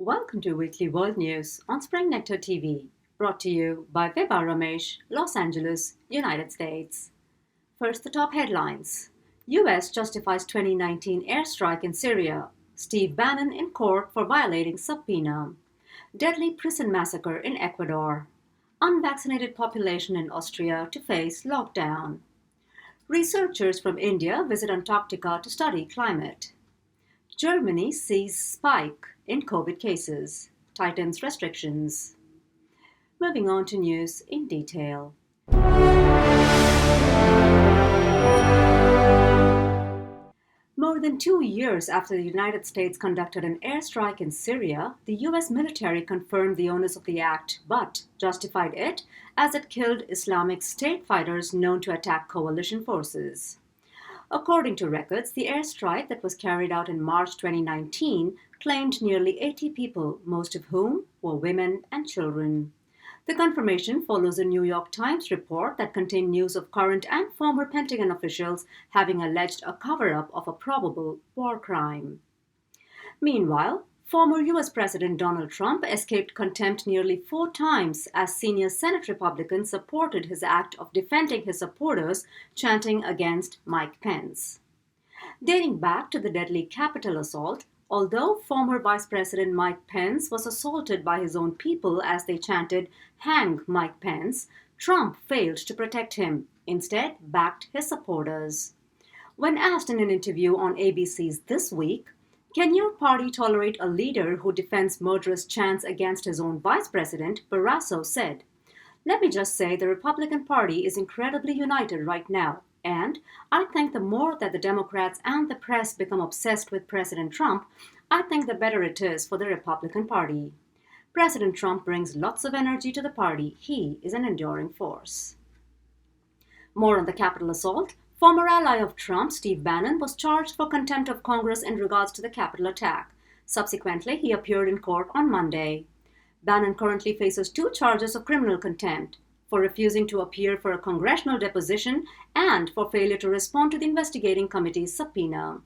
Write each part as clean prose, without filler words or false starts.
Welcome to Weekly World News on Spring Nectar TV, brought to you by Vibha Ramesh, Los Angeles, United States. First, the top headlines. U.S. justifies 2019 airstrike in Syria. Steve Bannon in court for violating subpoena. Deadly prison massacre in Ecuador. Unvaccinated population in Austria to face lockdown. Researchers from India visit Antarctica to study climate. Germany sees spike in COVID cases, tightens restrictions. Moving on to news in detail. More than 2 years after the United States conducted an airstrike in Syria, the U.S. military confirmed the onus of the act, but justified it as it killed Islamic State fighters known to attack coalition forces. According to records, the airstrike that was carried out in March 2019 claimed nearly 80 people, most of whom were women and children. The confirmation follows a New York Times report that contained news of current and former Pentagon officials having alleged a cover-up of a probable war crime. Meanwhile, former U.S. President Donald Trump escaped contempt nearly 4 times as senior Senate Republicans supported his act of defending his supporters chanting against Mike Pence. Dating back to the deadly Capitol assault, although former Vice President Mike Pence was assaulted by his own people as they chanted, "Hang Mike Pence," Trump failed to protect him, instead backed his supporters. When asked in an interview on ABC's This Week, "Can your party tolerate a leader who defends murderous chants against his own vice president?" Barrasso said, "Let me just say the Republican Party is incredibly united right now. And I think the more that the Democrats and the press become obsessed with President Trump, I think the better it is for the Republican Party. President Trump brings lots of energy to the party. He is an enduring force." More on the Capitol assault. Former ally of Trump, Steve Bannon, was charged for contempt of Congress in regards to the Capitol attack. Subsequently, he appeared in court on Monday. Bannon currently faces 2 charges of criminal contempt: for refusing to appear for a congressional deposition and for failure to respond to the investigating committee's subpoena.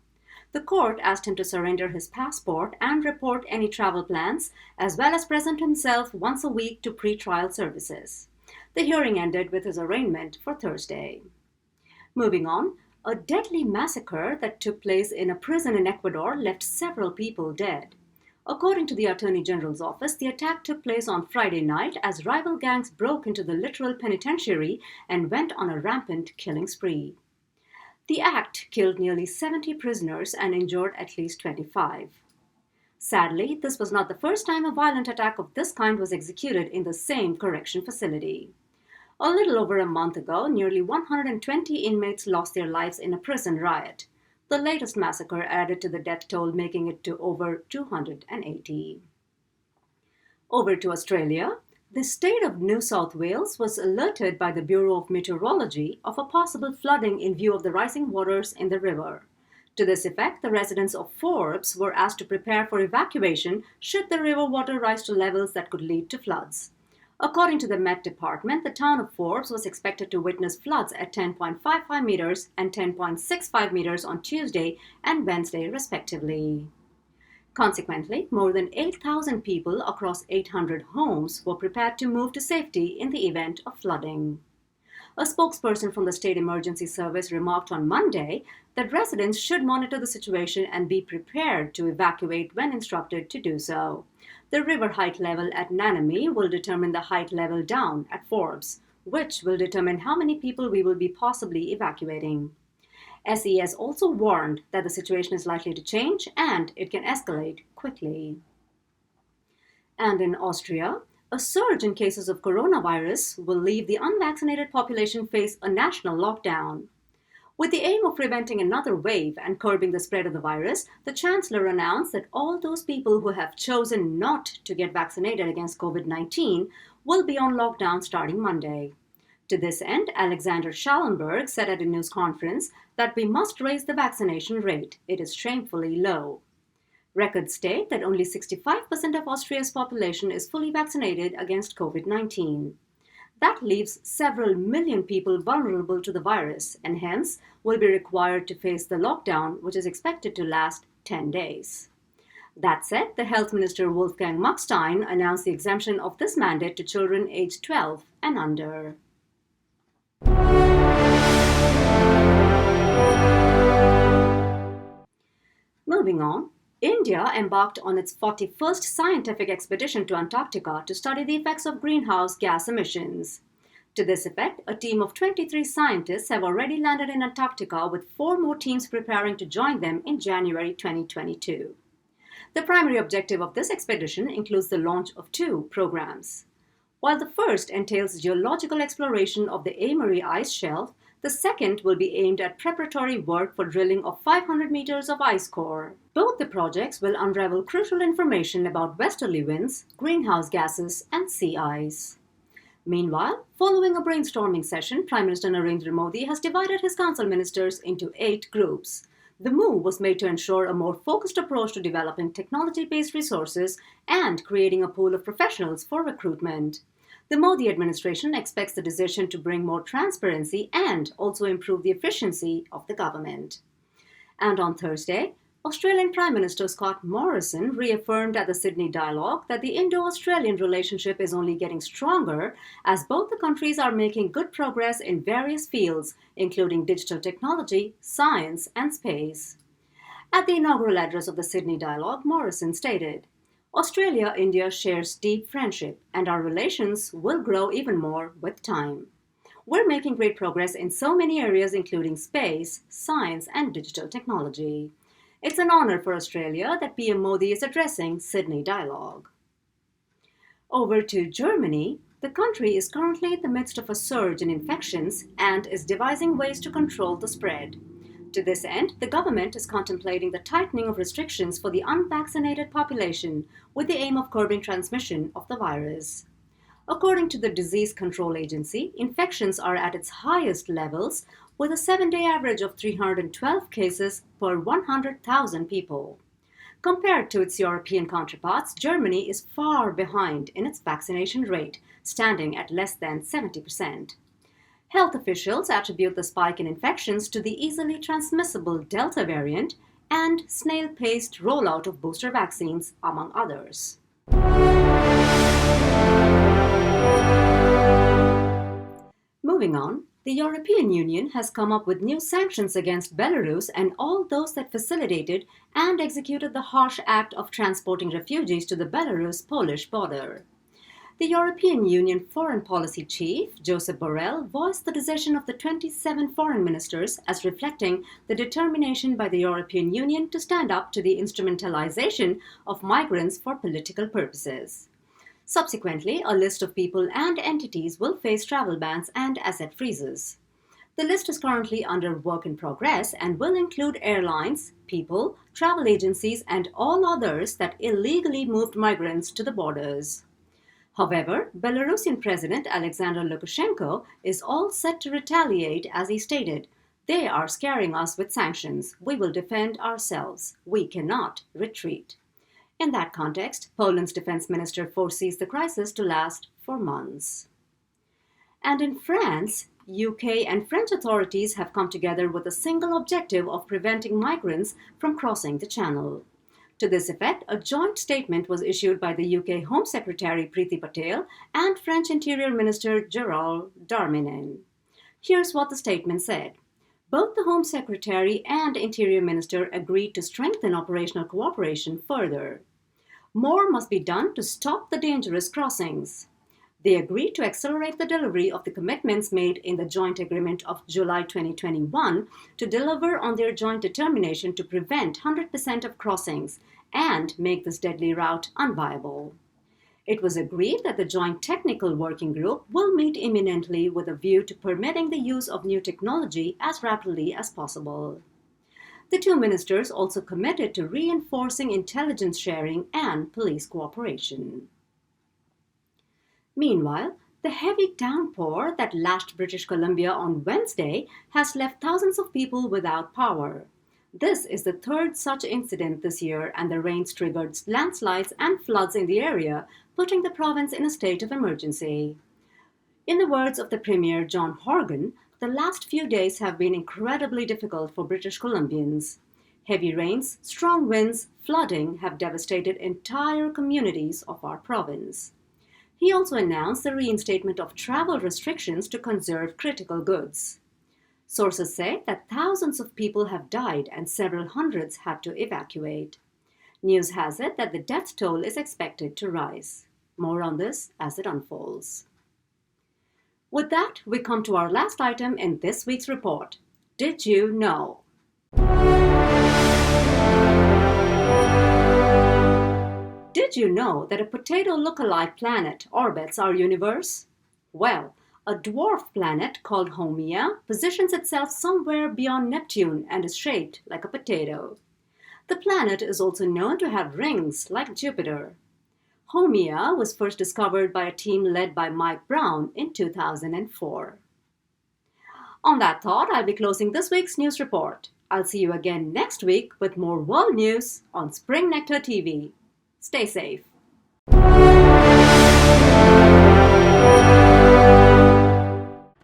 The court asked him to surrender his passport and report any travel plans, as well as present himself once a week to pre-trial services. The hearing ended with his arraignment for Thursday. Moving on, a deadly massacre that took place in a prison in Ecuador left several people dead. According to the Attorney General's office, the attack took place on Friday night as rival gangs broke into the literal penitentiary and went on a rampant killing spree. The act killed nearly 70 prisoners and injured at least 25. Sadly, this was not the first time a violent attack of this kind was executed in the same correction facility. A little over a month ago, nearly 120 inmates lost their lives in a prison riot. The latest massacre added to the death toll, making it to over 280. Over to Australia. The state of New South Wales was alerted by the Bureau of Meteorology of a possible flooding in view of the rising waters in the river. To this effect, the residents of Forbes were asked to prepare for evacuation should the river water rise to levels that could lead to floods. According to the Met Department, the town of Forbes was expected to witness floods at 10.55 meters and 10.65 meters on Tuesday and Wednesday, respectively. Consequently, more than 8,000 people across 800 homes were prepared to move to safety in the event of flooding. A spokesperson from the State Emergency Service remarked on Monday that residents should monitor the situation and be prepared to evacuate when instructed to do so. The river height level at Nanami will determine the height level down at Forbes, which will determine how many people we will be possibly evacuating. SES also warned that the situation is likely to change and it can escalate quickly. And in Austria, a surge in cases of coronavirus will leave the unvaccinated population face a national lockdown. With the aim of preventing another wave and curbing the spread of the virus, the Chancellor announced that all those people who have chosen not to get vaccinated against COVID-19 will be on lockdown starting Monday. To this end, Alexander Schallenberg said at a news conference that we must raise the vaccination rate. It is shamefully low. Records state that only 65% of Austria's population is fully vaccinated against COVID-19. That leaves several million people vulnerable to the virus and hence will be required to face the lockdown, which is expected to last 10 days. That said, the Health Minister Wolfgang Muckstein announced the exemption of this mandate to children aged 12 and under. Moving on, India embarked on its 41st scientific expedition to Antarctica to study the effects of greenhouse gas emissions. To this effect, a team of 23 scientists have already landed in Antarctica, with 4 more teams preparing to join them in January 2022. The primary objective of this expedition includes the launch of 2 programs. While the first entails geological exploration of the Amory ice shelf, the second will be aimed at preparatory work for drilling of 500 meters of ice core. Both the projects will unravel crucial information about westerly winds, greenhouse gases, and sea ice. Meanwhile, following a brainstorming session, Prime Minister Narendra Modi has divided his council ministers into 8 groups. The move was made to ensure a more focused approach to developing technology-based resources and creating a pool of professionals for recruitment. The Modi administration expects the decision to bring more transparency and also improve the efficiency of the government. And on Thursday, Australian Prime Minister Scott Morrison reaffirmed at the Sydney Dialogue that the Indo-Australian relationship is only getting stronger as both the countries are making good progress in various fields, including digital technology, science, and space. At the inaugural address of the Sydney Dialogue, Morrison stated, "Australia-India shares deep friendship, and our relations will grow even more with time. We're making great progress in so many areas, including space, science, and digital technology. It's an honor for Australia that PM Modi is addressing Sydney Dialogue." Over to Germany, the country is currently in the midst of a surge in infections and is devising ways to control the spread. To this end, the government is contemplating the tightening of restrictions for the unvaccinated population with the aim of curbing transmission of the virus. According to the Disease Control Agency, infections are at its highest levels, with a 7-day average of 312 cases per 100,000 people. Compared to its European counterparts, Germany is far behind in its vaccination rate, standing at less than 70%. Health officials attribute the spike in infections to the easily transmissible Delta variant and snail-paced rollout of booster vaccines, among others. Moving on, the European Union has come up with new sanctions against Belarus and all those that facilitated and executed the harsh act of transporting refugees to the Belarus-Polish border. The European Union Foreign Policy Chief, Josep Borrell, voiced the decision of the 27 foreign ministers as reflecting the determination by the European Union to stand up to the instrumentalization of migrants for political purposes. Subsequently, a list of people and entities will face travel bans and asset freezes. The list is currently under work in progress and will include airlines, people, travel agencies, and all others that illegally moved migrants to the borders. However, Belarusian President Alexander Lukashenko is all set to retaliate, as he stated, "They are scaring us with sanctions. We will defend ourselves. We cannot retreat." In that context, Poland's defense minister foresees the crisis to last for months. And in France, UK and French authorities have come together with a single objective of preventing migrants from crossing the Channel. To this effect, a joint statement was issued by the UK Home Secretary Priti Patel and French Interior Minister Gérald Darmanin. Here's what the statement said. Both the Home Secretary and Interior Minister agreed to strengthen operational cooperation further. More must be done to stop the dangerous crossings. They agreed to accelerate the delivery of the commitments made in the joint agreement of July 2021 to deliver on their joint determination to prevent 100% of crossings and make this deadly route unviable. It was agreed that the Joint Technical Working Group will meet imminently with a view to permitting the use of new technology as rapidly as possible. The two ministers also committed to reinforcing intelligence sharing and police cooperation. Meanwhile, the heavy downpour that lashed British Columbia on Wednesday has left thousands of people without power. This is the third such incident this year, and the rains triggered landslides and floods in the area, putting the province in a state of emergency. In the words of the Premier John Horgan, the last few days have been incredibly difficult for British Columbians. Heavy rains, strong winds, flooding have devastated entire communities of our province. He also announced the reinstatement of travel restrictions to conserve critical goods. Sources say that thousands of people have died and several hundreds had to evacuate. News has it that the death toll is expected to rise. More on this as it unfolds. With that, we come to our last item in this week's report. Did you know? Did you know that a potato look-alike planet orbits our universe? Well, a dwarf planet called Haumea positions itself somewhere beyond Neptune and is shaped like a potato. The planet is also known to have rings like Jupiter. Haumea was first discovered by a team led by Mike Brown in 2004. On that thought, I'll be closing this week's news report. I'll see you again next week with more world news on Spring Nectar TV. Stay safe.